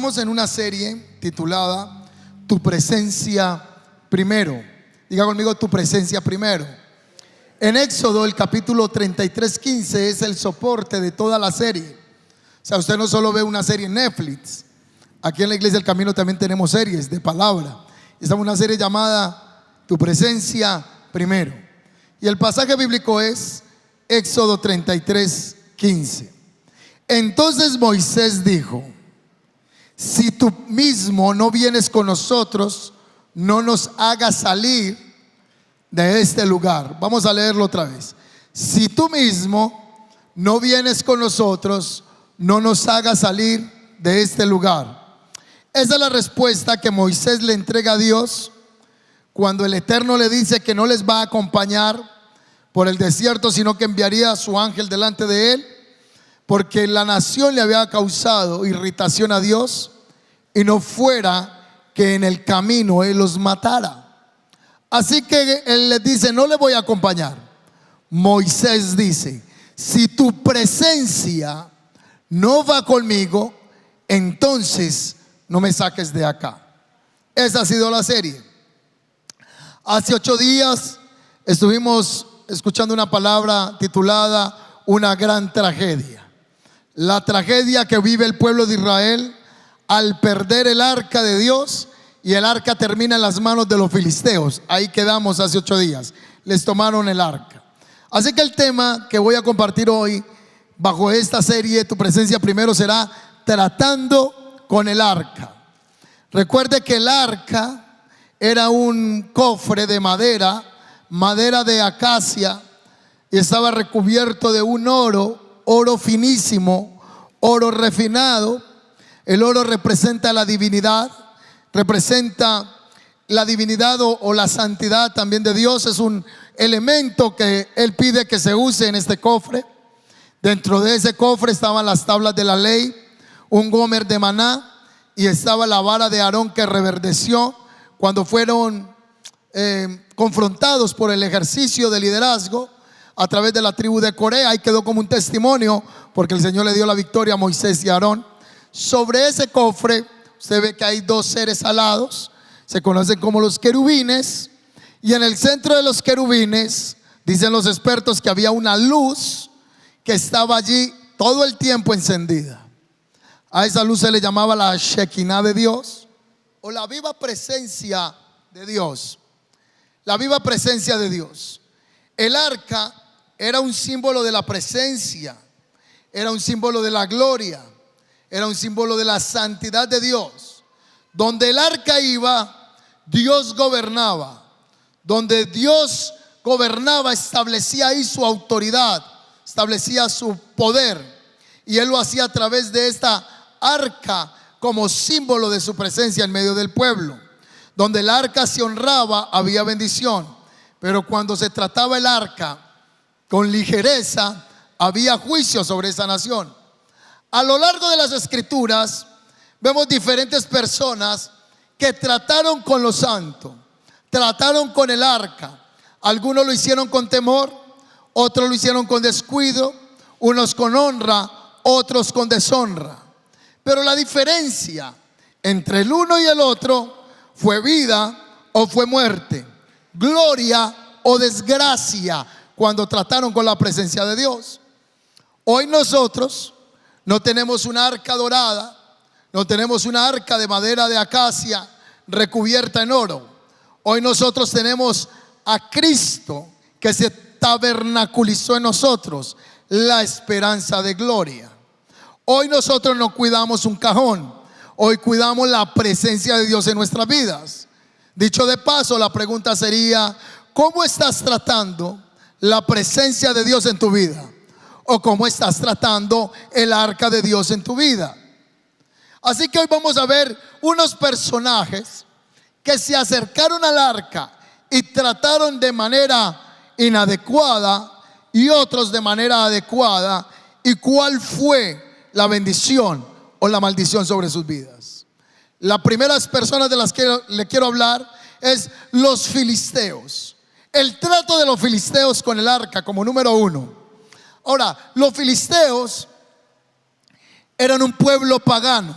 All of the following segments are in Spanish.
Estamos en una serie titulada Tu presencia primero. Diga conmigo, tu presencia primero. En Éxodo, el capítulo 33:15 es el soporte de toda la serie. O sea, usted no solo ve una serie en Netflix. Aquí en la Iglesia del Camino también tenemos series de palabra. Estamos en una serie llamada Tu presencia primero. Y el pasaje bíblico es Éxodo 33:15. Entonces Moisés dijo: si tú mismo no vienes con nosotros, no nos hagas salir de este lugar. Vamos a leerlo otra vez. Si tú mismo no vienes con nosotros, no nos hagas salir de este lugar. Esa es la respuesta que Moisés le entrega a Dios cuando el Eterno le dice que no les va a acompañar por el desierto, sino que enviaría a su ángel delante de él, porque la nación le había causado irritación a Dios, y no fuera que en el camino él los matara. Así que él les dice: no le voy a acompañar. Moisés dice: si tu presencia no va conmigo, entonces no me saques de acá. Esa ha sido la serie. Hace 8 días estuvimos escuchando una palabra titulada Una gran tragedia. La tragedia que vive el pueblo de Israel al perder el arca de Dios, y el arca termina en las manos de los filisteos. Ahí quedamos hace 8 días. Les tomaron el arca. Así que el tema que voy a compartir hoy bajo esta serie Tu presencia primero será tratando con el arca. Recuerde que el arca era un cofre de madera de acacia, y estaba recubierto de un oro finísimo, oro refinado. El oro representa la divinidad, o la santidad también de Dios. Es un elemento que Él pide que se use en este cofre. Dentro de ese cofre estaban las tablas de la ley, un gomer de maná, y estaba la vara de Aarón que reverdeció cuando fueron confrontados por el ejercicio de liderazgo a través de la tribu de Corea. Y quedó como un testimonio, porque el Señor le dio la victoria a Moisés y a Aarón. Sobre ese cofre usted ve que hay 2 seres alados, se conocen como los querubines, y en el centro de los querubines dicen los expertos que había una luz que estaba allí todo el tiempo encendida. A esa luz se le llamaba la Shekinah de Dios, o la viva presencia de Dios. La viva presencia de Dios. El arca era un símbolo de la presencia, era un símbolo de la gloria, era un símbolo de la santidad de Dios. Donde el arca iba, Dios gobernaba. Donde Dios gobernaba, establecía ahí su autoridad, establecía su poder, y Él lo hacía a través de esta arca como símbolo de su presencia en medio del pueblo. Donde el arca se honraba, había bendición, pero cuando se trataba el arca con ligereza, había juicio sobre esa nación. A lo largo de las escrituras vemos diferentes personas que trataron con lo santo, trataron con el arca. Algunos lo hicieron con temor, otros lo hicieron con descuido, unos con honra, otros con deshonra. Pero la diferencia entre el uno y el otro fue vida o fue muerte, gloria o desgracia, cuando trataron con la presencia de Dios. Hoy nosotros no tenemos una arca dorada, no tenemos una arca de madera de acacia recubierta en oro. Hoy nosotros tenemos a Cristo, que se tabernaculizó en nosotros, la esperanza de gloria. Hoy nosotros no cuidamos un cajón, hoy cuidamos la presencia de Dios en nuestras vidas. Dicho de paso, la pregunta sería: ¿cómo estás tratando la presencia de Dios en tu vida? ¿O cómo estás tratando el arca de Dios en tu vida? Así que hoy vamos a ver unos personajes que se acercaron al arca y trataron de manera inadecuada, y otros de manera adecuada, y cuál fue la bendición o la maldición sobre sus vidas. Las primeras personas de las que le quiero hablar es los filisteos. El trato de los filisteos con el arca como número 1. Ahora, los filisteos eran un pueblo pagano,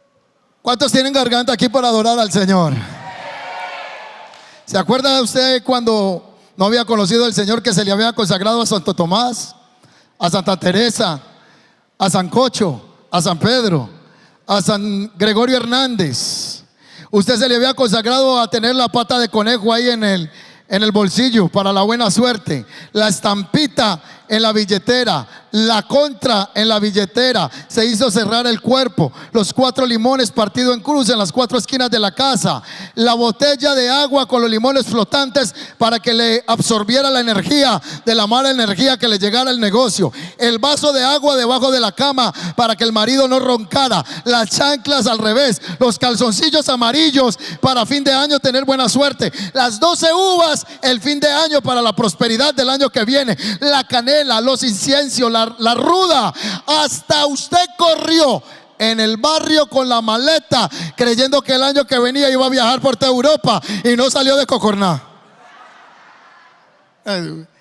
¿Cuántos tienen garganta aquí para adorar al Señor? ¿Se acuerda usted cuando no había conocido al Señor, que se le había consagrado a Santo Tomás, a Santa Teresa, a San Cocho, a San Pedro, a San Gregorio Hernández? Usted se le había consagrado a tener la pata de conejo ahí en el bolsillo para la buena suerte, la estampita en la billetera, la contra en la billetera, se hizo cerrar el cuerpo, los 4 limones partidos en cruz en las 4 esquinas de la casa, la botella de agua con los limones flotantes para que le absorbiera la energía de la mala energía que le llegara al negocio, el vaso de agua debajo de la cama para que el marido no roncara, las chanclas al revés, los calzoncillos amarillos para fin de año tener buena suerte, las 12 uvas el fin de año para la prosperidad del año que viene, la canela, los inciensos, la ruda. Hasta usted corrió en el barrio con la maleta creyendo que el año que venía iba a viajar por toda Europa y no salió de Cocorná.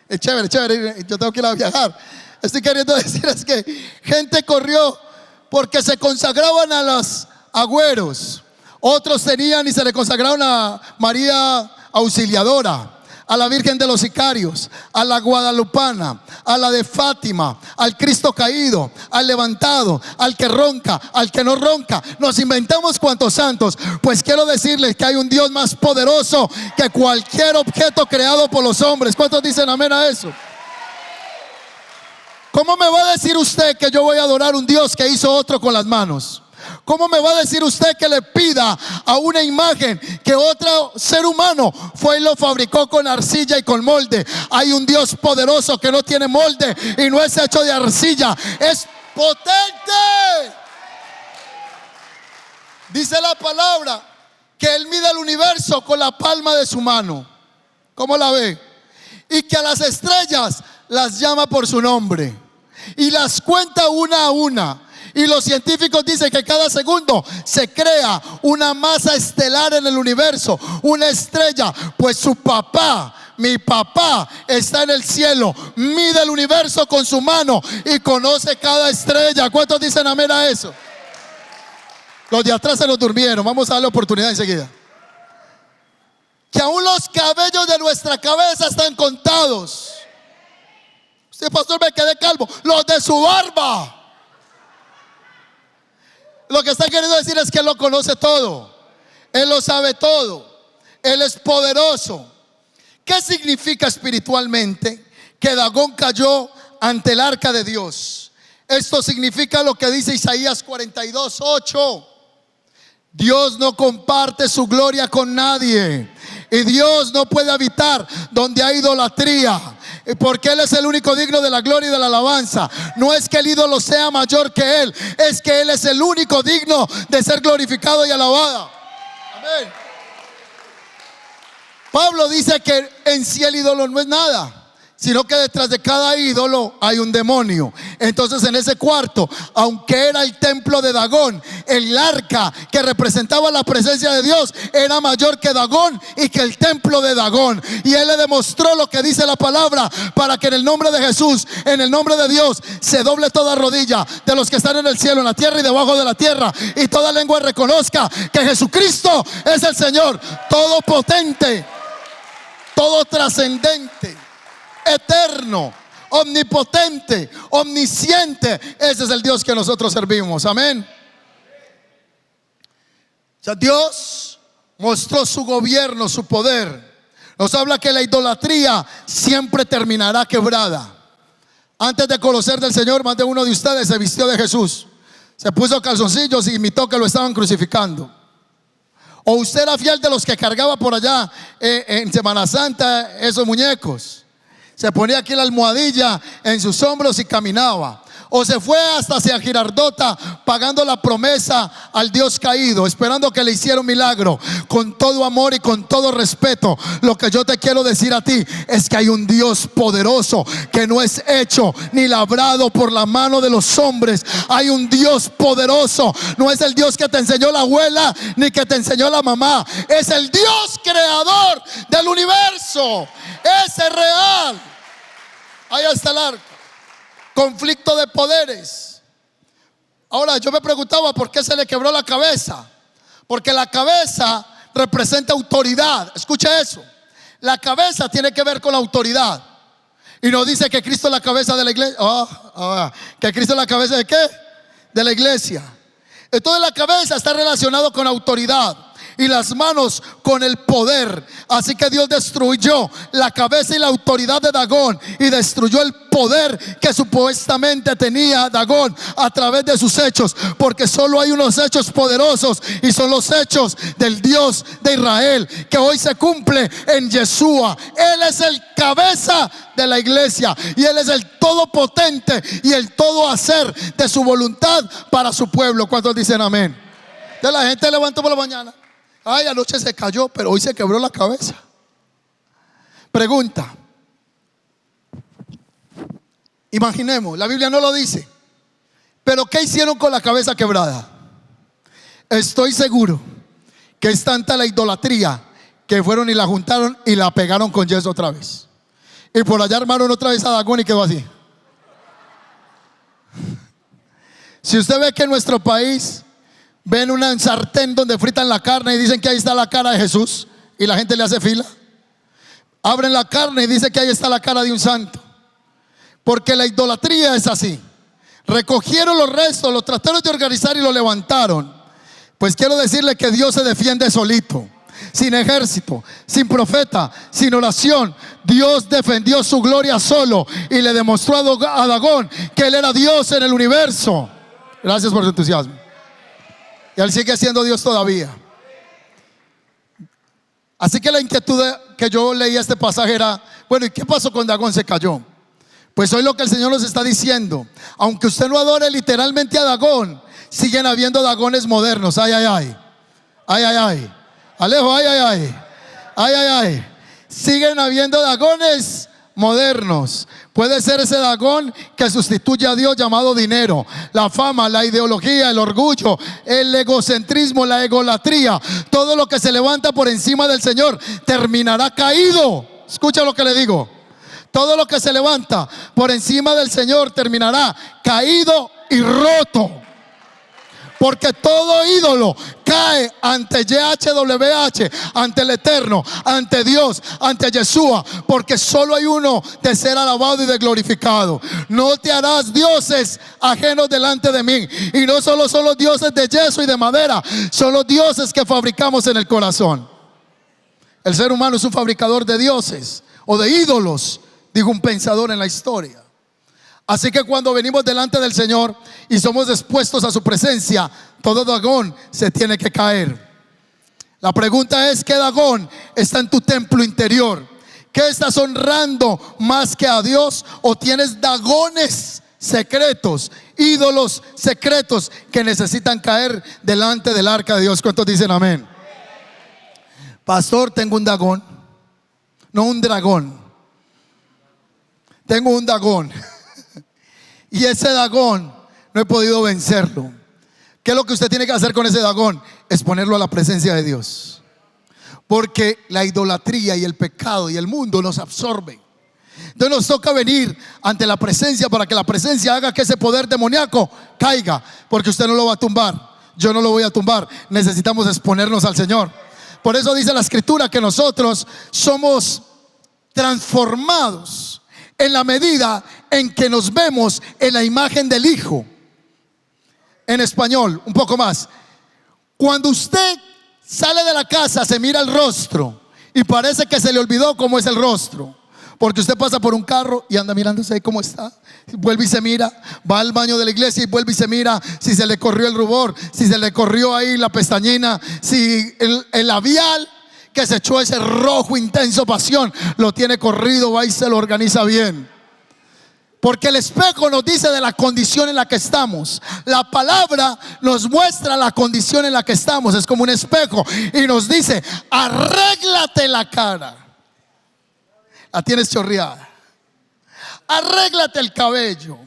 Es chévere, chévere, yo tengo que ir a viajar. Estoy queriendo decir es que gente corrió porque se consagraban a los agüeros. Otros tenían y se le consagraron a María Auxiliadora, a la Virgen de los Sicarios, a la Guadalupana, a la de Fátima, al Cristo caído, al levantado, al que ronca, al que no ronca. Nos inventamos cuantos santos. Pues quiero decirles que hay un Dios más poderoso que cualquier objeto creado por los hombres. ¿Cuántos dicen amén a eso? ¿Cómo me va a decir usted que yo voy a adorar un Dios que hizo otro con las manos? ¿Cómo me va a decir usted que le pida a una imagen que otro ser humano fue y lo fabricó con arcilla y con molde? Hay un Dios poderoso que no tiene molde y no es hecho de arcilla, es potente. Dice la palabra que Él mide el universo con la palma de su mano. ¿Cómo la ve? Y que a las estrellas las llama por su nombre y las cuenta una a una. Y los científicos dicen que cada segundo se crea una masa estelar en el universo, una estrella. Pues su papá, mi papá, está en el cielo, mide el universo con su mano y conoce cada estrella. ¿Cuántos dicen amén a eso? Los de atrás se los durmieron. Vamos a darle oportunidad enseguida. Que aún los cabellos de nuestra cabeza están contados. Usted, pastor, me quedé calvo. Los de su barba. Lo que está queriendo decir es que Él lo conoce todo. Él lo sabe todo. Él es poderoso. ¿Qué significa espiritualmente que Dagón cayó ante el arca de Dios? Esto significa lo que dice Isaías 42:8. Dios no comparte su gloria con nadie. Y Dios no puede habitar donde hay idolatría, porque Él es el único digno de la gloria y de la alabanza. No es que el ídolo sea mayor que Él, es que Él es el único digno de ser glorificado y alabado. Amén. Pablo dice que en sí el ídolo no es nada, sino que detrás de cada ídolo hay un demonio. Entonces en ese cuarto, aunque era el templo de Dagón, el arca que representaba la presencia de Dios era mayor que Dagón y que el templo de Dagón. Y Él le demostró lo que dice la palabra, para que en el nombre de Jesús, en el nombre de Dios, se doble toda rodilla de los que están en el cielo, en la tierra y debajo de la tierra, y toda lengua reconozca que Jesucristo es el Señor, todo potente, todo trascendente, eterno, omnipotente, omnisciente. Ese es el Dios que nosotros servimos. Amén. O sea, Dios mostró su gobierno, su poder. Nos habla que la idolatría siempre terminará quebrada. Antes de conocer del Señor, más de uno de ustedes se vistió de Jesús, se puso calzoncillos y imitó que lo estaban crucificando. O usted era fiel de los que cargaba por allá en Semana Santa esos muñecos. Se ponía aquí la almohadilla en sus hombros y caminaba. O se fue hasta hacia Girardota pagando la promesa al Dios caído, esperando que le hiciera un milagro. Con todo amor y con todo respeto, lo que yo te quiero decir a ti es que hay un Dios poderoso que no es hecho ni labrado por la mano de los hombres. Hay un Dios poderoso. No es el Dios que te enseñó la abuela ni que te enseñó la mamá. Es el Dios creador del universo. Ese es real. Ahí está el arca. Conflicto de poderes. Ahora yo me preguntaba por qué se le quebró la cabeza. Porque la cabeza representa autoridad. Escucha eso. La cabeza tiene que ver con la autoridad. Y nos dice que Cristo es la cabeza de la iglesia. ¿Que Cristo es la cabeza de qué? De la iglesia. Entonces la cabeza está relacionado con autoridad y las manos con el poder. Así que Dios destruyó la cabeza y la autoridad de Dagón y destruyó el poder que supuestamente tenía Dagón a través de sus hechos, porque solo hay unos hechos poderosos y son los hechos del Dios de Israel, que hoy se cumple en Yeshua. Él es el cabeza de la iglesia y Él es el todopotente y el todo hacer de su voluntad para su pueblo. ¿Cuántos dicen amén? De la gente levantó por la mañana: ay, anoche se cayó, pero hoy se quebró la cabeza. Pregunta. Imaginemos, la Biblia no lo dice, pero ¿qué hicieron con la cabeza quebrada? Estoy seguro que es tanta la idolatría que fueron y la juntaron y la pegaron con yeso otra vez. Y por allá armaron otra vez a Dagón y quedó así. Si usted ve que en nuestro país ven una sartén donde fritan la carne y dicen que ahí está la cara de Jesús y la gente le hace fila, abren la carne y dicen que ahí está la cara de un santo. Porque la idolatría es así. Recogieron los restos, los trataron de organizar y lo levantaron. Pues quiero decirle que Dios se defiende solito, sin ejército, sin profeta, sin oración. Dios defendió su gloria solo y le demostró a Dagón que él era Dios en el universo. Gracias por su entusiasmo. Y él sigue siendo Dios todavía. Así que la inquietud que yo leí este pasaje era: bueno, ¿y qué pasó con Dagón? Se cayó. Pues hoy lo que el Señor nos está diciendo: aunque usted no adore literalmente a Dagón, siguen habiendo Dagones modernos. Ay, ay, ay. Ay, ay, ay. Alejo, ay, ay, ay. Ay, ay, ay. Siguen habiendo Dagones modernos. Puede ser ese Dagón que sustituye a Dios, llamado dinero, la fama, la ideología, el orgullo, el egocentrismo, la egolatría. Todo lo que se levanta por encima del Señor terminará caído. Escucha lo que le digo. Todo lo que se levanta por encima del Señor terminará caído y roto. Porque todo ídolo cae ante YHWH, ante el Eterno, ante Dios, ante Yeshua. Porque solo hay uno de ser alabado y de glorificado. No te harás dioses ajenos delante de mí. Y no solo son los dioses de yeso y de madera, son los dioses que fabricamos en el corazón. El ser humano es un fabricador de dioses o de ídolos, dijo un pensador en la historia. Así que cuando venimos delante del Señor y somos expuestos a su presencia, todo Dagón se tiene que caer. La pregunta es: ¿qué Dagón está en tu templo interior? ¿Qué estás honrando más que a Dios? ¿O tienes Dagones secretos, ídolos secretos que necesitan caer delante del arca de Dios? ¿Cuántos dicen amén? Pastor, tengo un Dagón. No un dragón. Tengo un Dagón. Y ese Dagón no he podido vencerlo. ¿Qué es lo que usted tiene que hacer con ese Dagón? Es ponerlo a la presencia de Dios. Porque la idolatría y el pecado y el mundo nos absorben. Entonces nos toca venir ante la presencia para que la presencia haga que ese poder demoníaco caiga. Porque usted no lo va a tumbar, yo no lo voy a tumbar. Necesitamos exponernos al Señor. Por eso dice la Escritura que nosotros somos transformados en la medida en que nos vemos en la imagen del Hijo. En español, un poco más. Cuando usted sale de la casa, se mira el rostro y parece que se le olvidó cómo es el rostro. Porque usted pasa por un carro y anda mirándose ahí cómo está. Vuelve y se mira. Va al baño de la iglesia y vuelve y se mira si se le corrió el rubor, si se le corrió ahí la pestañina, si el labial que se echó ese rojo intenso pasión lo tiene corrido, va y se lo organiza bien. Porque el espejo nos dice de la condición en la que estamos. La palabra nos muestra la condición en la que estamos. Es como un espejo y nos dice: arréglate la cara. La tienes chorreada. Arréglate el cabello.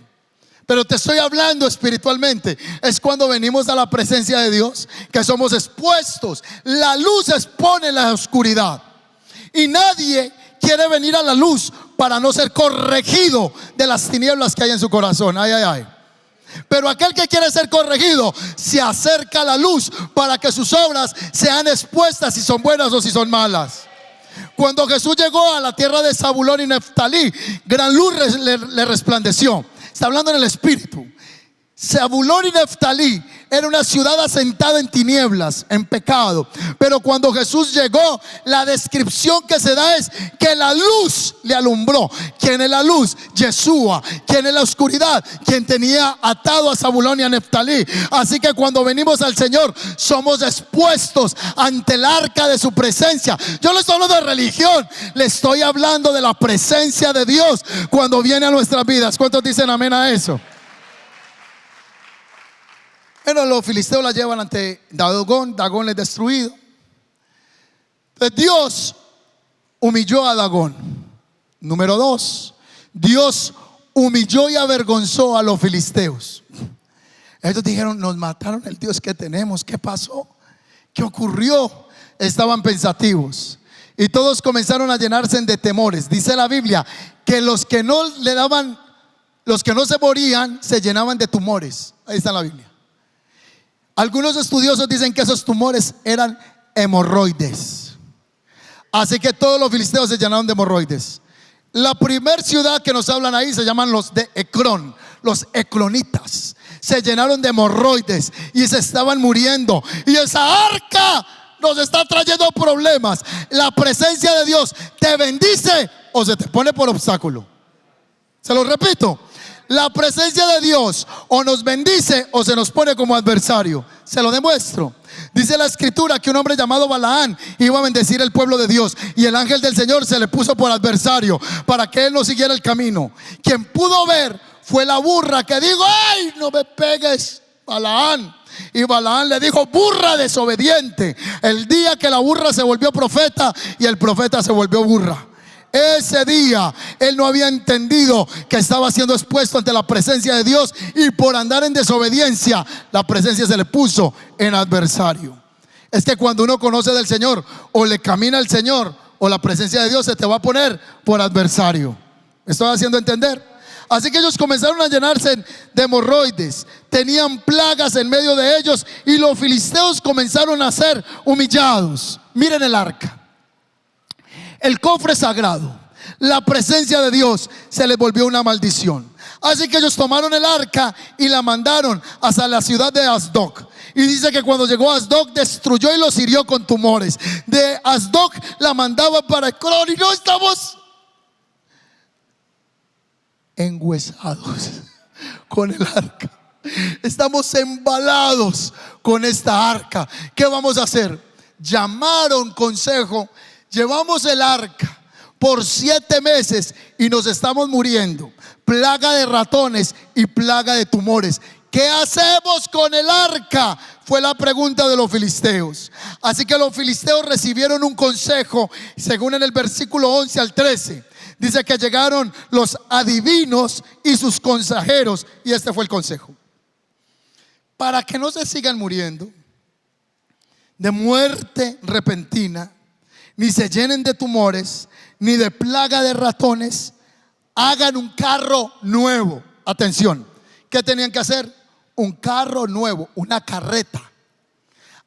Pero te estoy hablando espiritualmente. Es cuando venimos a la presencia de Dios que somos expuestos. La luz expone la oscuridad. Y nadie quiere venir a la luz para no ser corregido de las tinieblas que hay en su corazón. Ay, ay, ay. Pero aquel que quiere ser corregido se acerca a la luz para que sus obras sean expuestas si son buenas o si son malas. Cuando Jesús llegó a la tierra de Zabulón y Neftalí, gran luz le resplandeció. Está hablando en el espíritu. Zabulón y Neftalí era una ciudad asentada en tinieblas, en pecado. Pero cuando Jesús llegó, la descripción que se da es que la luz le alumbró. ¿Quién es la luz? Yeshua. ¿Quién es la oscuridad? Quien tenía atado a Zabulón y a Neftalí. Así que cuando venimos al Señor, somos expuestos ante el arca de su presencia. Yo no estoy hablando de religión, le estoy hablando de la presencia de Dios cuando viene a nuestras vidas. ¿Cuántos dicen amén a eso? Bueno, los filisteos la llevan ante Dagón. Dagón es destruido. Entonces Dios humilló a Dagón. Número 2, Dios humilló y avergonzó a los filisteos. Ellos dijeron: nos mataron el Dios que tenemos. ¿Qué pasó? ¿Qué ocurrió? Estaban pensativos y todos comenzaron a llenarse de temores. Dice la Biblia que los que no le daban, los que no se morían, se llenaban de tumores. Ahí está en la Biblia. Algunos estudiosos dicen que esos tumores eran hemorroides. Así que todos los filisteos se llenaron de hemorroides. La primera ciudad que nos hablan ahí se llaman los de Ecrón, los ecronitas. Se llenaron de hemorroides y se estaban muriendo. Y esa arca nos está trayendo problemas. La presencia de Dios te bendice o se te pone por obstáculo. Se lo repito. La presencia de Dios o nos bendice o se nos pone como adversario. Se lo demuestro. Dice la escritura que un hombre llamado Balaán iba a bendecir el pueblo de Dios, y el ángel del Señor se le puso por adversario para que él no siguiera el camino. Quien pudo ver fue la burra que dijo: ay, no me pegues, Balaán. Y Balaán le dijo: burra desobediente. El día que la burra se volvió profeta y el profeta se volvió burra. Ese día él no había entendido que estaba siendo expuesto ante la presencia de Dios, y por andar en desobediencia la presencia se le puso en adversario. Es que cuando uno conoce del Señor, o le camina al Señor, o la presencia de Dios se te va a poner por adversario. ¿Me estoy haciendo entender? Así que ellos comenzaron a llenarse de hemorroides, tenían plagas en medio de ellos, y los filisteos comenzaron a ser humillados. Miren el arca, el cofre sagrado, la presencia de Dios se les volvió una maldición. Así que ellos tomaron el arca y la mandaron hasta la ciudad de Asdod. Y dice que cuando llegó a Asdod, destruyó y los hirió con tumores. De Asdod la mandaban para Ecrón, y no estamos enhuesados con el arca. Estamos embalados con esta arca. ¿Qué vamos a hacer? Llamaron consejo. Llevamos el arca por 7 meses y nos estamos muriendo. Plaga de ratones y plaga de tumores. ¿Qué hacemos con el arca? Fue la pregunta de los filisteos. Así que los filisteos recibieron un consejo, según en el versículo 11 al 13. Dice que llegaron los adivinos y sus consejeros, y este fue el consejo: para que no se sigan muriendo de muerte repentina, ni se llenen de tumores, ni de plaga de ratones, hagan un carro nuevo. Atención, ¿qué tenían que hacer? Un carro nuevo, una carreta.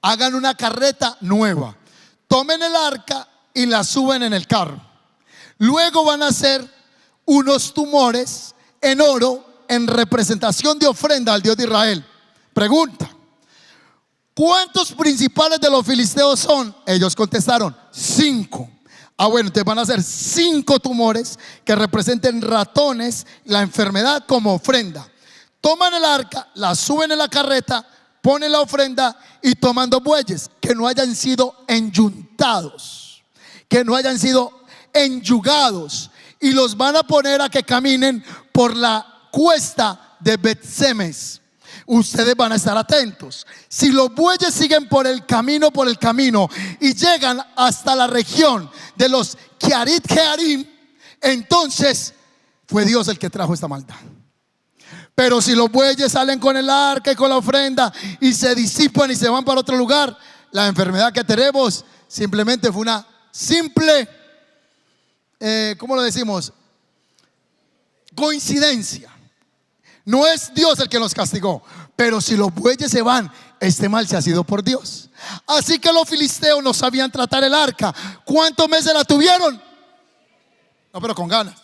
Hagan una carreta nueva. Tomen el arca y la suben en el carro. Luego van a hacer unos tumores en oro en representación de ofrenda al Dios de Israel. Pregunta: ¿cuántos principales de los filisteos son? Ellos contestaron: 5. Bueno, entonces van a hacer 5 tumores que representen ratones, la enfermedad, como ofrenda. Toman el arca, la suben en la carreta, ponen la ofrenda y toman 2 bueyes que no hayan sido enyuntados, que no hayan sido enyugados, y los van a poner a que caminen por la cuesta de Bet-Semes. Ustedes van a estar atentos. Si los bueyes siguen por el camino y llegan hasta la región de los Kiarit Jearim, entonces fue Dios el que trajo esta maldad. Pero si los bueyes salen con el arca y con la ofrenda y se disipan y se van para otro lugar, la enfermedad que tenemos simplemente fue una simple, ¿cómo lo decimos? Coincidencia. No es Dios el que los castigó, pero si los bueyes se van, este mal se ha sido por Dios. Así que los filisteos no sabían tratar el arca. ¿Cuántos meses la tuvieron? No, pero con ganas.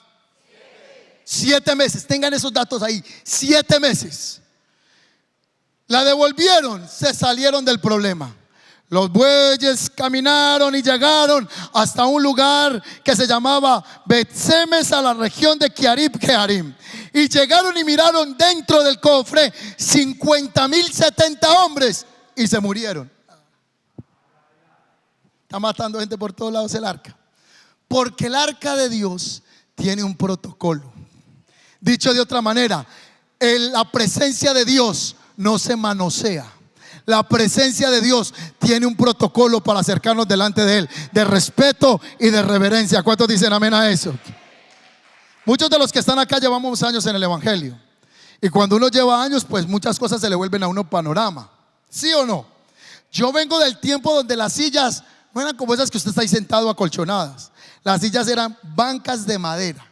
7 meses, tengan esos datos ahí. 7 meses. La devolvieron, se salieron del problema. Los bueyes caminaron y llegaron hasta un lugar que se llamaba Bet-Semes, a la región de Kiarib Jearim. Y llegaron y miraron dentro del cofre 50,070 hombres y se murieron. Está matando gente por todos lados el arca. Porque el arca de Dios tiene un protocolo. Dicho de otra manera, la presencia de Dios no se manosea. La presencia de Dios tiene un protocolo para acercarnos delante de Él, de respeto y de reverencia. ¿Cuántos dicen amén a eso? Muchos de los que están acá llevamos años en el Evangelio. Y cuando uno lleva años, pues muchas cosas se le vuelven a uno panorama. ¿Sí o no? Yo vengo del tiempo donde las sillas no eran como esas que usted está ahí sentado acolchonadas. Las sillas eran bancas de madera,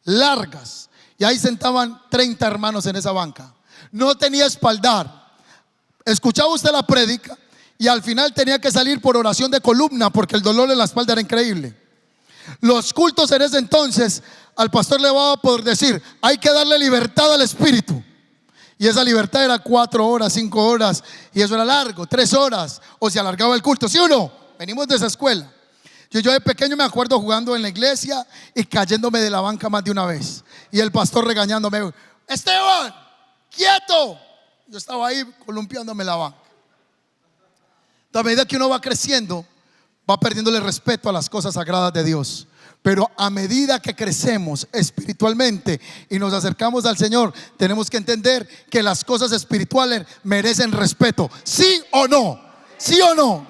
largas. Y ahí sentaban 30 hermanos en esa banca. No tenía espaldar. Escuchaba usted la prédica y al final tenía que salir por oración de columna porque el dolor en la espalda era increíble. Los cultos en ese entonces, al pastor le va a poder decir: hay que darle libertad al espíritu. Y esa libertad era 4 horas, 5 horas, y eso era largo, 3 horas, o se alargaba el culto. ¿Sí o no? Venimos de esa escuela. Yo de pequeño me acuerdo jugando en la iglesia y cayéndome de la banca más de una vez. Y el pastor regañándome: Esteban, quieto. Yo estaba ahí columpiándome la banca. A medida que uno va creciendo, va perdiéndole respeto a las cosas sagradas de Dios. Pero a medida que crecemos espiritualmente y nos acercamos al Señor, tenemos que entender que las cosas espirituales merecen respeto. ¿Sí o no? ¿Sí o no?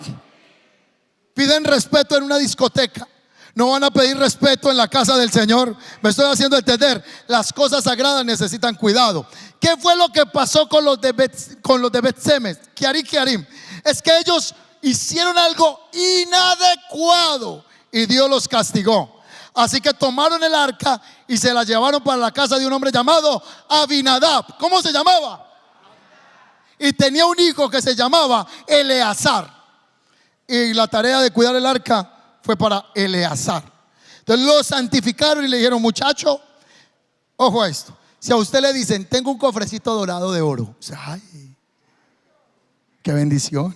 Piden respeto en una discoteca. No van a pedir respeto en la casa del Señor. Me estoy haciendo entender. Las cosas sagradas necesitan cuidado. ¿Qué fue lo que pasó con los de Bet-Semes, Kiarim? Es que ellos hicieron algo inadecuado y Dios los castigó. Así que tomaron el arca y se la llevaron para la casa de un hombre llamado Abinadab. ¿Cómo se llamaba? Y tenía un hijo que se llamaba Eleazar. Y la tarea de cuidar el arca fue para Eleazar. Entonces lo santificaron y le dijeron: muchacho, ojo a esto. Si a usted le dicen: tengo un cofrecito dorado de oro, o sea, ay, qué bendición.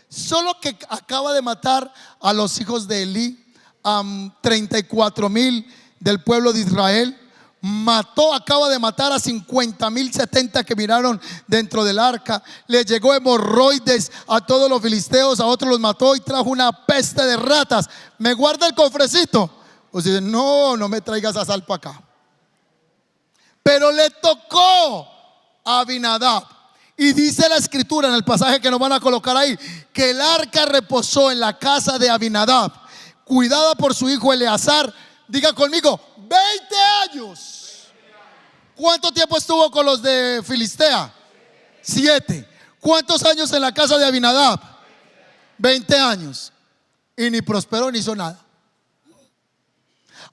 Solo que acaba de matar a los hijos de Elí, 34,000 del pueblo de Israel. Acaba de matar a 50,070 que miraron dentro del arca. Le llegó hemorroides a todos los filisteos, a otros los mató y trajo una peste de ratas. ¿Me guarda el cofrecito? O sea, no me traigas a sal para acá. Pero le tocó a Abinadab. Y dice la escritura en el pasaje que nos van a colocar ahí, que el arca reposó en la casa de Abinadab, cuidada por su hijo Eleazar. Diga conmigo: 20 años. ¿Cuánto tiempo estuvo con los de Filistea? 7. ¿Cuántos años en la casa de Abinadab? 20 años. Y ni prosperó ni hizo nada.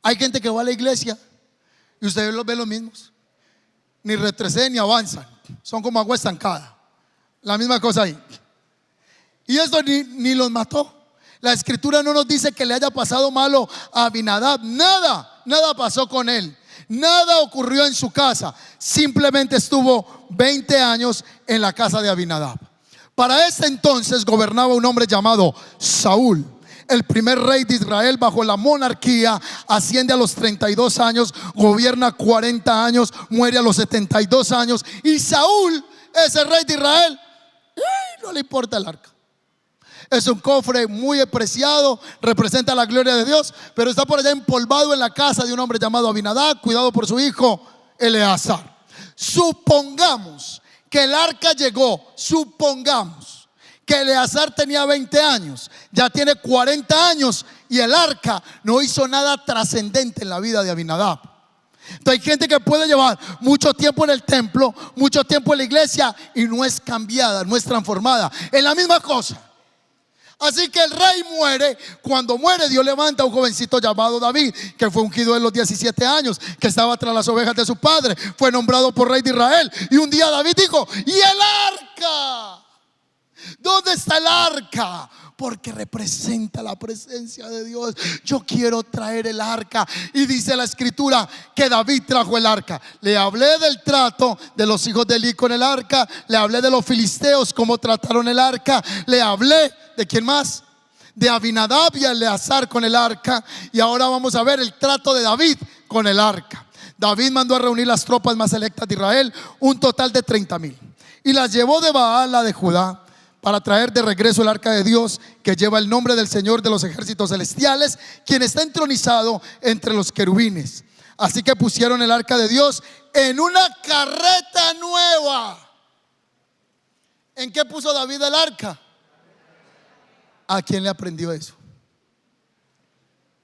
Hay gente que va a la iglesia y ustedes los ven los mismos. Ni retroceden ni avanzan. Son como agua estancada. La misma cosa ahí. Y esto ni los mató. La escritura no nos dice que le haya pasado malo a Abinadab. Nada pasó con él. Nada ocurrió en su casa. Simplemente estuvo 20 años en la casa de Abinadab. Para ese entonces gobernaba un hombre llamado Saúl, el primer rey de Israel bajo la monarquía. Asciende a los 32 años, gobierna 40 años, muere a los 72 años. Y Saúl, ese rey de Israel, no le importa el arca. Es un cofre muy apreciado, representa la gloria de Dios, pero está por allá empolvado en la casa de un hombre llamado Abinadab, cuidado por su hijo Eleazar. Supongamos que el arca llegó, supongamos que Eleazar tenía 20 años, ya tiene 40 años y el arca no hizo nada trascendente en la vida de Abinadab. Entonces hay gente que puede llevar mucho tiempo en el templo, mucho tiempo en la iglesia y no es cambiada, no es transformada. Es la misma cosa. Así que el rey muere. Cuando muere, Dios levanta a un jovencito llamado David, que fue ungido en los 17 años, que estaba tras las ovejas de su padre. Fue nombrado por rey de Israel. Y un día David dijo: ¿y el arca? ¿Dónde está el arca? Porque representa la presencia de Dios. Yo quiero traer el arca. Y dice la escritura que David trajo el arca. Le hablé del trato de los hijos de Eli con el arca. Le hablé de los filisteos, cómo trataron el arca. Le hablé de quién más, de Abinadab y Eleazar con el arca. Y ahora vamos a ver el trato de David con el arca. David mandó a reunir las tropas más selectas de Israel, un total de 30,000, y las llevó de Baala de Judá para traer de regreso el arca de Dios, que lleva el nombre del Señor de los ejércitos celestiales, quien está entronizado entre los querubines. Así que pusieron el arca de Dios en una carreta nueva. ¿En qué puso David el arca? ¿A quién le aprendió eso?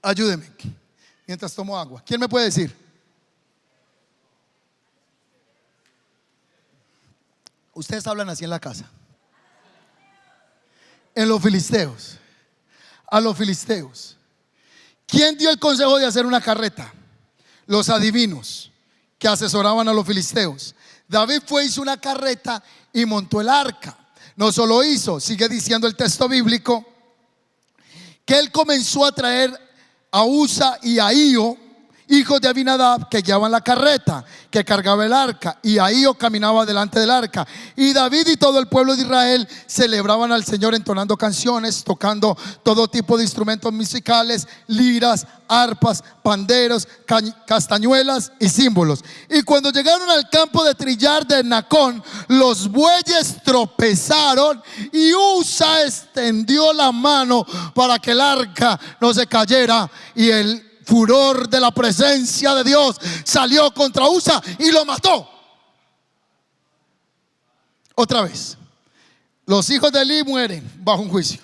Ayúdeme mientras tomo agua. ¿Quién me puede decir? Ustedes hablan así en la casa. En los filisteos, a los filisteos, ¿quién dio el consejo de hacer una carreta? Los adivinos que asesoraban a los filisteos. David fue, hizo una carreta y montó el arca. No solo hizo, sigue diciendo el texto bíblico, que él comenzó a traer a Usa y a Ahío, hijos de Abinadab, que guiaban la carreta, que cargaba el arca, y Ahío caminaba delante del arca. Y David y todo el pueblo de Israel celebraban al Señor entonando canciones, tocando todo tipo de instrumentos musicales, liras, arpas, panderos, castañuelas y símbolos. Y cuando llegaron al campo de trillar de Nacón, los bueyes tropezaron y Usa extendió la mano para que el arca no se cayera, y el furor de la presencia de Dios salió contra Usa y lo mató. Otra vez, los hijos de Eli mueren bajo un juicio.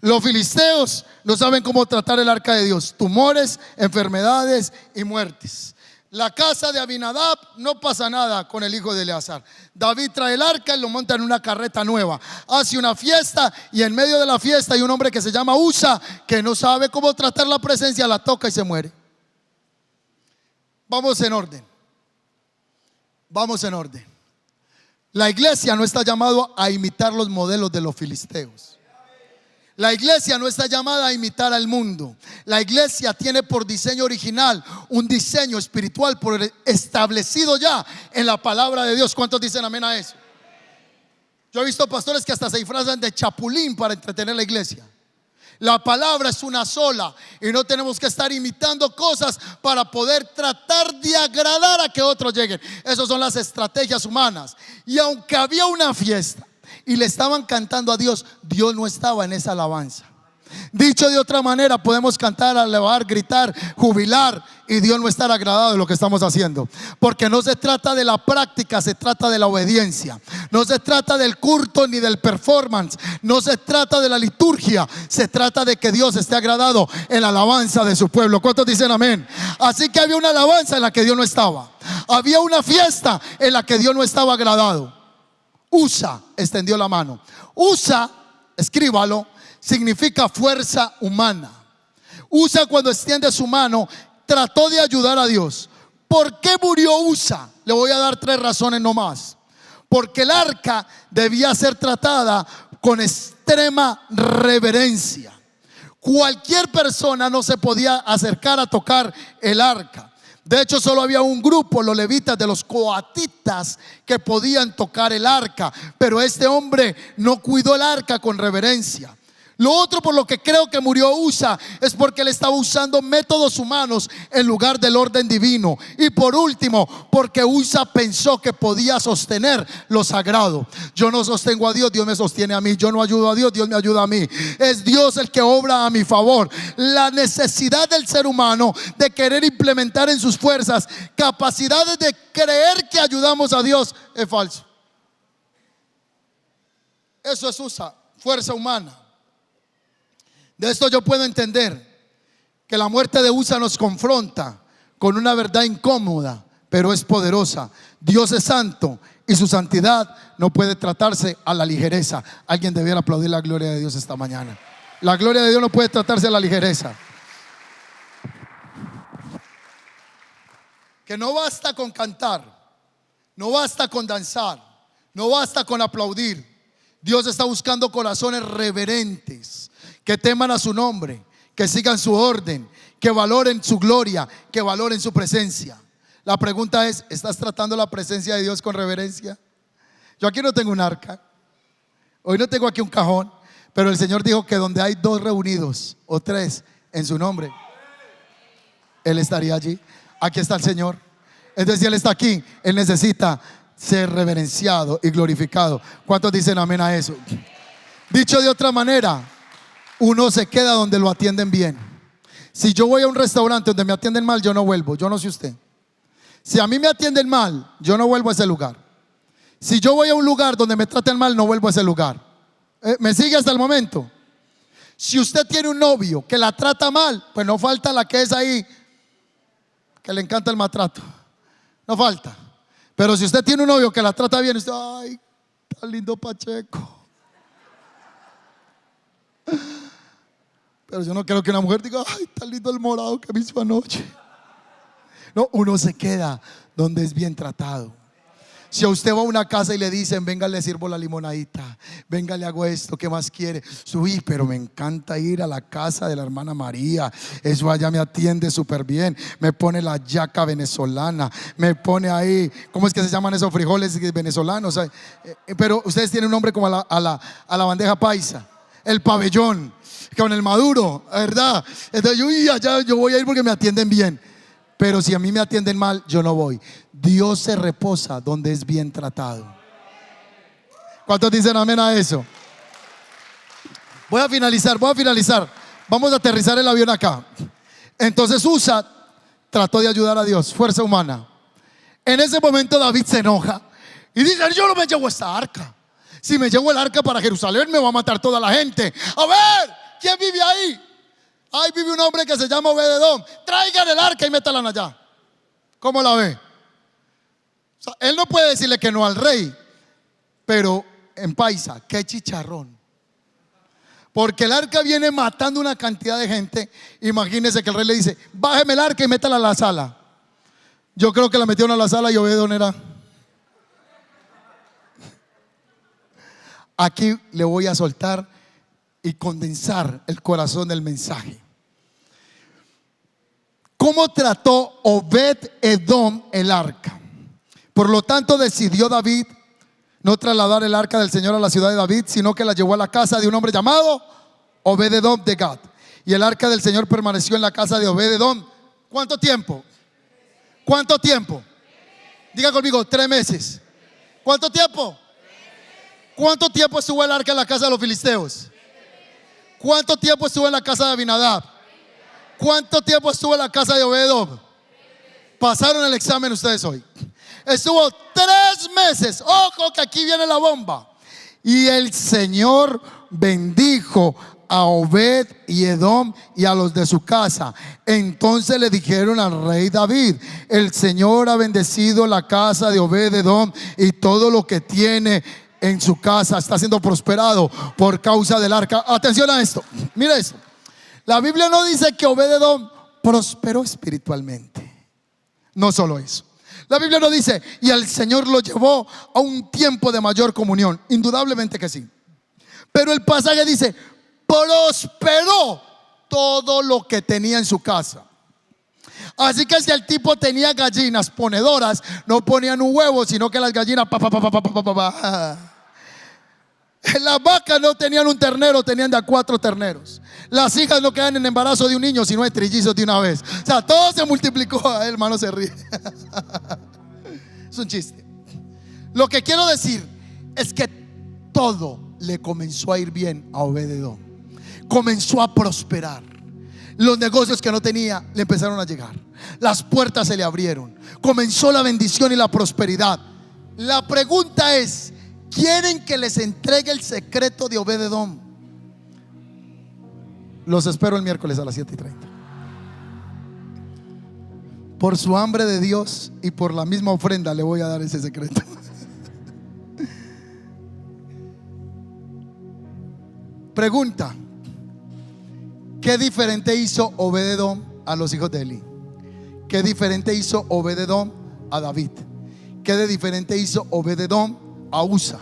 Los filisteos no saben cómo tratar el arca de Dios. Tumores, enfermedades y muertes. La casa de Abinadab, no pasa nada con el hijo de Eleazar. David trae el arca y lo monta en una carreta nueva. Hace una fiesta, y en medio de la fiesta hay un hombre que se llama Usa, que no sabe cómo tratar la presencia, la toca y se muere. Vamos en orden. Vamos en orden. La iglesia no está llamada a imitar los modelos de los filisteos. La iglesia no está llamada a imitar al mundo. La iglesia tiene por diseño original un diseño espiritual establecido ya en la palabra de Dios. ¿Cuántos dicen amén a eso? Yo he visto pastores que hasta se disfrazan de chapulín para entretener la iglesia. La palabra es una sola y no tenemos que estar imitando cosas para poder tratar de agradar a que otros lleguen. Esas son las estrategias humanas. Y aunque había una fiesta y le estaban cantando a Dios, Dios no estaba en esa alabanza. Dicho de otra manera, podemos cantar, alabar, gritar, jubilar, y Dios no estar agradado de lo que estamos haciendo. Porque no se trata de la práctica, se trata de la obediencia. No se trata del culto ni del performance. No se trata de la liturgia. Se trata de que Dios esté agradado en la alabanza de su pueblo. ¿Cuántos dicen amén? Así que había una alabanza en la que Dios no estaba. Había una fiesta en la que Dios no estaba agradado. Usa extendió la mano. Usa, escríbalo, significa fuerza humana. Usa, cuando extiende su mano, trató de ayudar a Dios. ¿Por qué murió Usa? Le voy a dar 3 razones nomás. Porque el arca debía ser tratada con extrema reverencia. Cualquier persona no se podía acercar a tocar el arca. De hecho, solo había un grupo, los levitas de los coatitas, que podían tocar el arca. Pero este hombre no cuidó el arca con reverencia. Lo otro por lo que creo que murió Usa es porque él estaba usando métodos humanos en lugar del orden divino. Y por último, porque Usa pensó que podía sostener lo sagrado. Yo no sostengo a Dios, Dios me sostiene a mí. Yo no ayudo a Dios, Dios me ayuda a mí. Es Dios el que obra a mi favor. La necesidad del ser humano de querer implementar en sus fuerzas capacidades de creer que ayudamos a Dios es falso. Eso es Usa, fuerza humana. De esto yo puedo entender que la muerte de Usa nos confronta con una verdad incómoda, pero es poderosa. Dios es santo y su santidad no puede tratarse a la ligereza. Alguien debiera aplaudir la gloria de Dios esta mañana. La gloria de Dios no puede tratarse a la ligereza. Que no basta con cantar, no basta con danzar, no basta con aplaudir. Dios está buscando corazones reverentes, que teman a su nombre, que sigan su orden, que valoren su gloria, que valoren su presencia. La pregunta es, ¿estás tratando la presencia de Dios con reverencia? Yo aquí no tengo un arca, hoy no tengo aquí un cajón, pero el Señor dijo que donde hay 2 reunidos o 3 en su nombre, Él estaría allí. Aquí está el Señor. Es decir, Él está aquí. Él necesita ser reverenciado y glorificado. ¿Cuántos dicen amén a eso? Dicho de otra manera, uno se queda donde lo atienden bien. Si yo voy a un restaurante donde me atienden mal, yo no vuelvo. Yo no sé usted. Si a mí me atienden mal, yo no vuelvo a ese lugar. Si yo voy a un lugar donde me traten mal, no vuelvo a ese lugar. ¿Me sigue hasta el momento? Si usted tiene un novio que la trata mal, pues no falta la que es ahí, que le encanta el maltrato. No falta. Pero si usted tiene un novio que la trata bien, usted, ay, tan lindo Pacheco. Pero yo no quiero que una mujer diga, ay, tan lindo el morado que me hizo anoche. No, uno se queda donde es bien tratado. Si a usted va a una casa y le dicen, venga, le sirvo la limonadita, venga, le hago esto, ¿qué más quiere? Uy, pero me encanta ir a la casa de la hermana María, eso allá me atiende súper bien, me pone la yaca venezolana, me pone ahí, ¿cómo es que se llaman esos frijoles venezolanos? Pero ustedes tienen un nombre como a la bandeja paisa, el pabellón, con el maduro, ¿verdad? Entonces, uy, allá yo voy a ir porque me atienden bien. Pero si a mí me atienden mal, yo no voy. Dios se reposa donde es bien tratado. ¿Cuántos dicen amén a eso? Voy a finalizar. Vamos a aterrizar el avión acá. Entonces Usa trató de ayudar a Dios, fuerza humana. En ese momento David se enoja y dice, yo no me llevo esta arca. Si me llevo el arca para Jerusalén, me va a matar toda la gente. A ver, ¿quién vive ahí? Ahí vive un hombre que se llama Obed-Edom. Traigan el arca y métala allá. ¿Cómo la ve? O sea, él no puede decirle que no al rey, pero en paisa, qué chicharrón. Porque el arca viene matando una cantidad de gente. Imagínese que el rey le dice, bájeme el arca y métala a la sala. Yo creo que la metieron a la sala y Obed-Edom era. Aquí le voy a soltar y condensar el corazón del mensaje. ¿Cómo trató Obed-Edom el arca? Por lo tanto decidió David no trasladar el arca del Señor a la ciudad de David, sino que la llevó a la casa de un hombre llamado Obed-Edom de Gat. Y el arca del Señor permaneció en la casa de Obed-Edom. ¿Cuánto tiempo? ¿Cuánto tiempo? Diga conmigo, 3 meses. ¿Cuánto tiempo? ¿Cuánto tiempo estuvo el arca en la casa de los filisteos? ¿Cuánto tiempo estuvo en la casa de Abinadab? ¿Cuánto tiempo estuvo en la casa de Obed-Edom? Pasaron el examen ustedes hoy. Estuvo 3 meses. Ojo que aquí viene la bomba. Y el Señor bendijo a Obed y Edom y a los de su casa. Entonces le dijeron al rey David, el Señor ha bendecido la casa de Obed-Edom y todo lo que tiene en su casa está siendo prosperado por causa del arca. Atención a esto, mira esto. La Biblia no dice que Obed-Edom prosperó espiritualmente. No solo eso. La Biblia no dice, y el Señor lo llevó a un tiempo de mayor comunión. Indudablemente que sí. Pero el pasaje dice, prosperó todo lo que tenía en su casa. Así que si el tipo tenía gallinas ponedoras, no ponían un huevo, sino que las gallinas Las vacas no tenían un ternero, tenían de a 4 terneros. Las hijas no quedan en embarazo de un niño, sino en trillizos de una vez. O sea, todo se multiplicó. Hermano, se ríe. Es un chiste. Lo que quiero decir es que todo le comenzó a ir bien a Obed-Edom. Comenzó a prosperar. Los negocios que no tenía le empezaron a llegar. Las puertas se le abrieron. Comenzó la bendición y la prosperidad. La pregunta es, ¿quieren que les entregue el secreto de Obed-Edom? Los espero el miércoles a las 7:30. Por su hambre de Dios y por la misma ofrenda le voy a dar ese secreto. Pregunta: ¿Qué diferente hizo Obed-edom a los hijos de Eli? ¿Qué diferente hizo Obed-edom a David? ¿Qué de diferente hizo Obed-edom a Usa?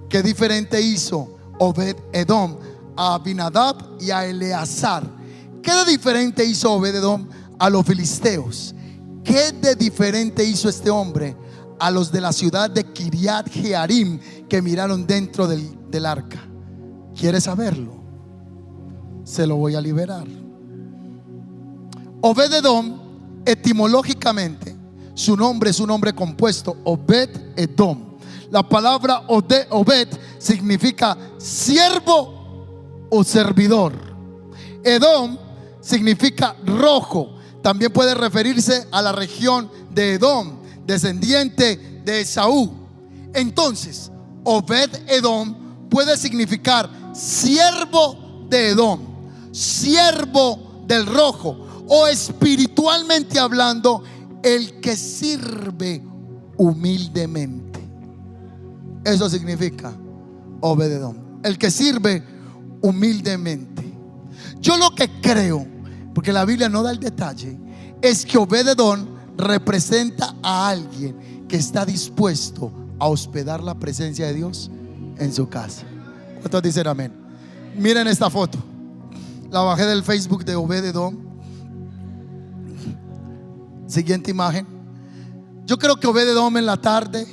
¿Qué diferente hizo Obed-edom a Abinadab y a Eleazar? ¿Qué de diferente hizo Obed-edom a los filisteos? ¿Qué de diferente hizo este hombre a los de la ciudad de Kiriat Jearim que miraron dentro del arca? ¿Quiere saberlo? Se lo voy a liberar. Obed-edom, etimológicamente, su nombre es un nombre compuesto, Obed-edom. La palabra Obed significa siervo o servidor. Edom significa rojo. También puede referirse a la región de Edom, descendiente de Esaú. Entonces, Obed-edom puede significar siervo de Edom, siervo del rojo, o espiritualmente hablando, el que sirve humildemente. Eso significa Obed-edom, el que sirve humildemente. Yo lo que creo, porque la Biblia no da el detalle, es que Obed-edom representa a alguien que está dispuesto a hospedar la presencia de Dios en su casa. ¿Cuántos dicen amén? Miren esta foto, la bajé del Facebook de Obed-edom. Siguiente imagen. Yo creo que Obed-edom en la tarde,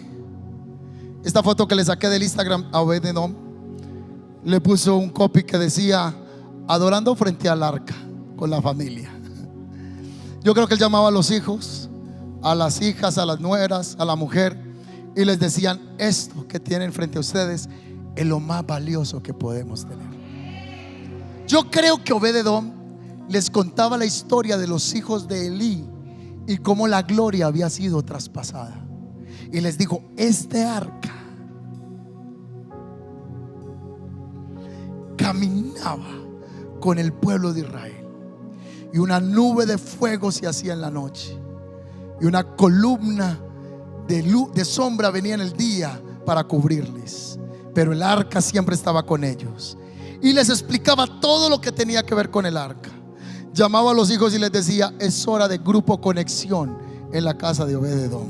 esta foto que le saqué del Instagram a Obed-edom, le puso un copy que decía: adorando frente al arca con la familia. Yo creo que él llamaba a los hijos, a las hijas, a las nueras, a la mujer, y les decían: esto que tienen frente a ustedes es lo más valioso que podemos tener. Yo creo que Obed-edom les contaba la historia de los hijos de Elí y cómo la gloria había sido traspasada, y les dijo: este arca caminaba con el pueblo de Israel, y una nube de fuego se hacía en la noche, y una columna de luz, de sombra venía en el día para cubrirles, pero el arca siempre estaba con ellos. Y les explicaba todo lo que tenía que ver con el arca. Llamaba a los hijos y les decía: es hora de grupo conexión en la casa de Obed-edom.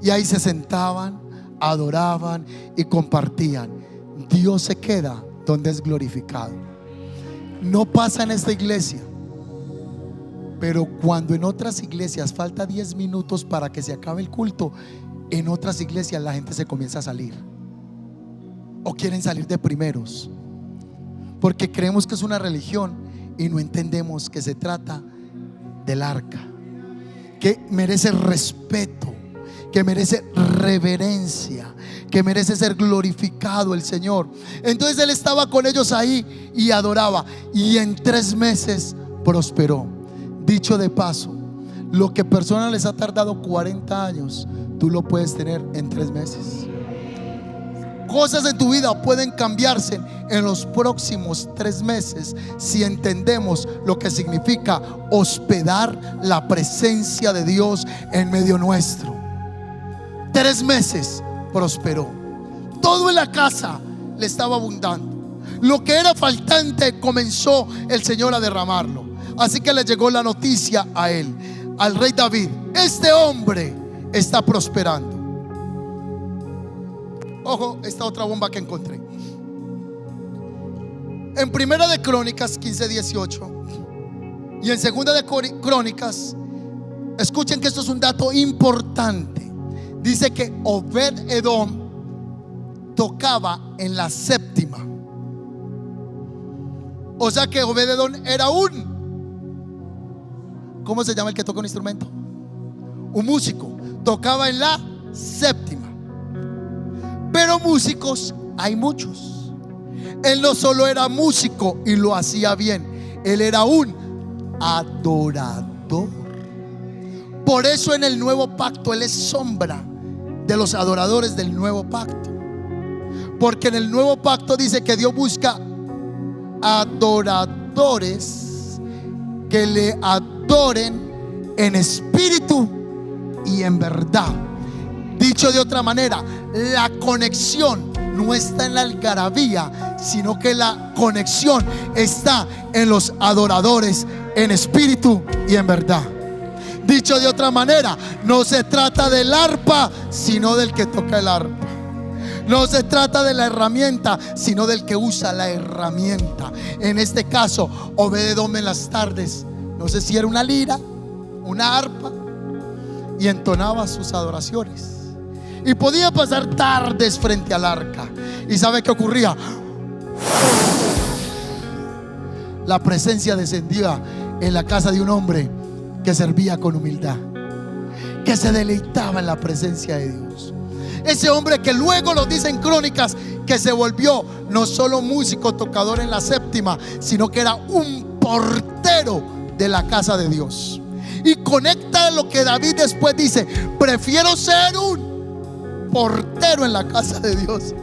Y ahí se sentaban, adoraban y compartían. Dios se queda donde es glorificado. No pasa en esta iglesia, pero cuando en otras iglesias falta 10 minutos para que se acabe el culto, en otras iglesias la gente se comienza a salir, o quieren salir de primeros, porque creemos que es una religión y no entendemos que se trata del arca, que merece respeto, que merece reverencia, que merece ser glorificado el Señor. Entonces él estaba con ellos ahí y adoraba, y en 3 meses prosperó. Dicho de paso, lo que personas les ha tardado 40 años, tú lo puedes tener en 3 meses. Cosas en tu vida pueden cambiarse en los próximos 3 meses si entendemos lo que significa hospedar la presencia de Dios en medio nuestro. 3 meses prosperó. Todo en la casa le estaba abundando. Lo que era faltante comenzó el Señor a derramarlo. Así que le llegó la noticia a él, al rey David: este hombre está prosperando. Ojo, esta otra bomba que encontré. En Primera de Crónicas 15:18 y en Segunda de Crónicas, escuchen que esto es un dato importante. Dice que Obed-edom tocaba en la séptima. O sea que Obed-edom era ¿cómo se llama el que toca un instrumento? Un músico. Tocaba en la séptima. Pero músicos hay muchos. Él no solo era músico y lo hacía bien, él era un adorador. Por eso en el nuevo pacto él es sombra de los adoradores del nuevo pacto, porque en el nuevo pacto dice que Dios busca adoradores que le adoren en espíritu y en verdad. Dicho de otra manera, la conexión no está en la algarabía, sino que la conexión está en los adoradores en espíritu y en verdad. Dicho de otra manera, no se trata del arpa, sino del que toca el arpa. No se trata de la herramienta, sino del que usa la herramienta. En este caso, Obed-Edom en las tardes, no sé si era una lira, una arpa, y entonaba sus adoraciones. Y podía pasar tardes frente al arca. ¿Y sabe qué ocurría? La presencia descendía en la casa de un hombre que servía con humildad, que se deleitaba en la presencia de Dios. Ese hombre que luego lo dice en Crónicas, que se volvió no solo músico, tocador en la séptima, sino que era un portero de la casa de Dios. Y conecta lo que David después dice: prefiero ser un portero en la casa de Dios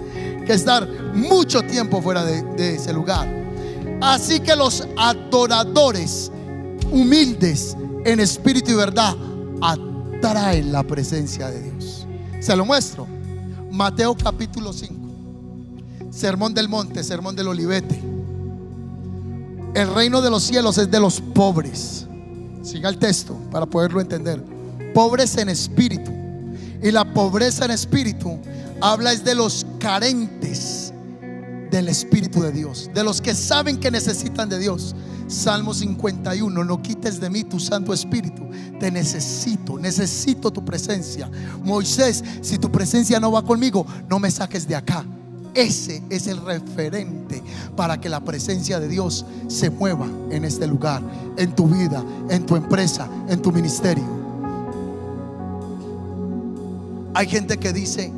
que estar mucho tiempo fuera de ese lugar. Así que los adoradores humildes en espíritu y verdad atraen la presencia de Dios. Se lo muestro. Mateo capítulo 5, Sermón del Monte, Sermón del Olivete. El reino de los cielos es de los pobres. Siga el texto para poderlo entender. Pobres en espíritu. Y la pobreza en espíritu habla es de los carentes del espíritu de Dios, de los que saben que necesitan de Dios. Salmo 51: no quites de mí tu santo espíritu. Te necesito tu presencia. Moisés, si tu presencia no va conmigo, no me saques de acá. Ese es el referente para que la presencia de Dios se mueva en este lugar, en tu vida, en tu empresa, en tu ministerio. Hay gente que dice: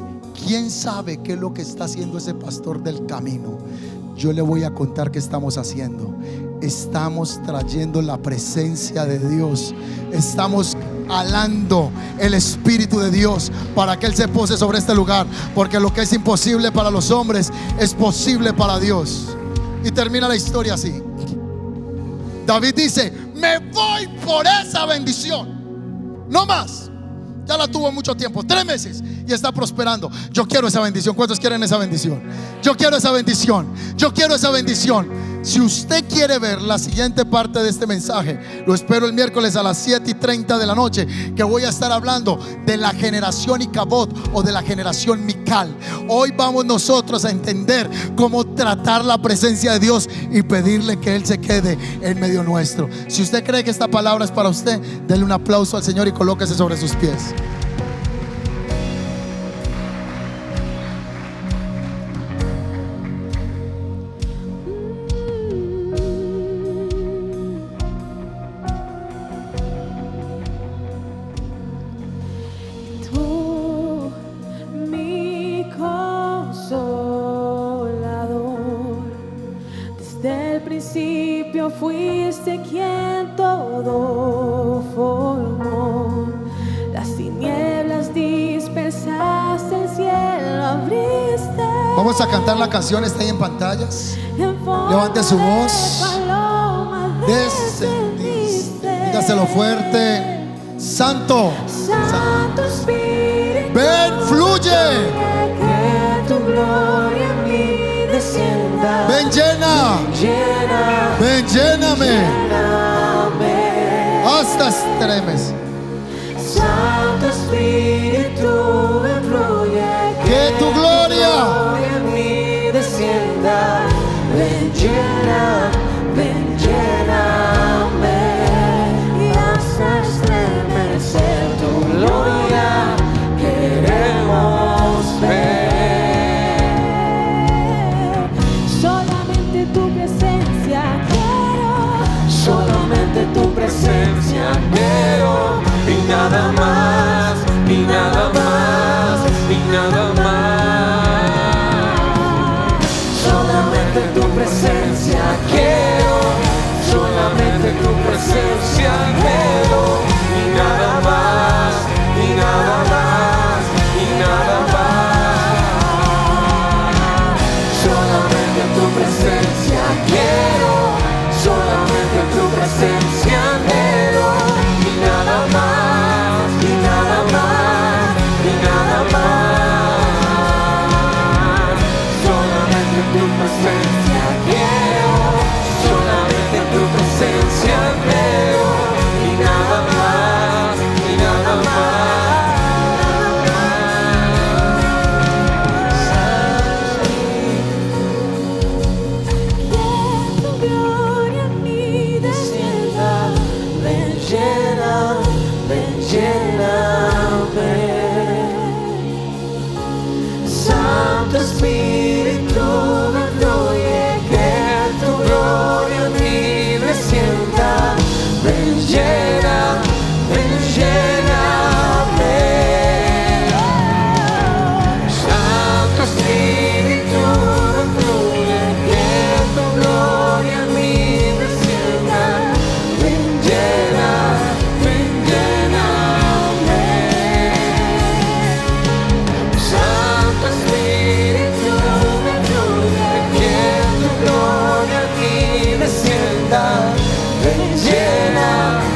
¿quién sabe qué es lo que está haciendo ese pastor del camino? Yo le voy a contar qué estamos haciendo. Estamos trayendo la presencia de Dios. Estamos alando el Espíritu de Dios para que Él se pose sobre este lugar, porque lo que es imposible para los hombres es posible para Dios. Y termina la historia así. David dice: me voy por esa bendición, no más. Ya la tuvo mucho tiempo, 3 meses, y está prosperando. Yo quiero esa bendición. ¿Cuántos quieren esa bendición? Yo quiero esa bendición. Yo quiero esa bendición. Si usted quiere ver la siguiente parte de este mensaje, lo espero el miércoles a las 7:30 de la noche, que voy a estar hablando de la generación Icabod o de la generación Mical. Hoy vamos nosotros a entender cómo tratar la presencia de Dios y pedirle que Él se quede en medio nuestro. Si usted cree que esta palabra es para usted, denle un aplauso al Señor y colóquese sobre sus pies. Fuiste quien todo formó, las tinieblas dispersaste, el cielo abriste. Vamos a cantar la canción, está ahí en pantallas. Levante su voz. Descendiste. Dígaselo fuerte. Santo, Santo Espíritu, ven, fluye. que tu gloria en mí descienda. Ven, llena. Ven, lléname hasta extremes. Santo Espíritu, ven, fluye, Que tu gloria en mí descienda. Ven, lléname y hasta estremecer tu gloria. tu presencia quiero, solamente en tu presencia veo, y nada más, y nada más. Que tu gloria en mí descienda, ven, lléname. Santo Espíritu, ven, fluye, que tu gloria en mí descienda, ven, lléname. Santo Espíritu, ven, fluye, que tu gloria en mí descienda, ven, lléname. Santo Espíritu, ven, fluye, que tu gloria en mí descienda, ven, lléname.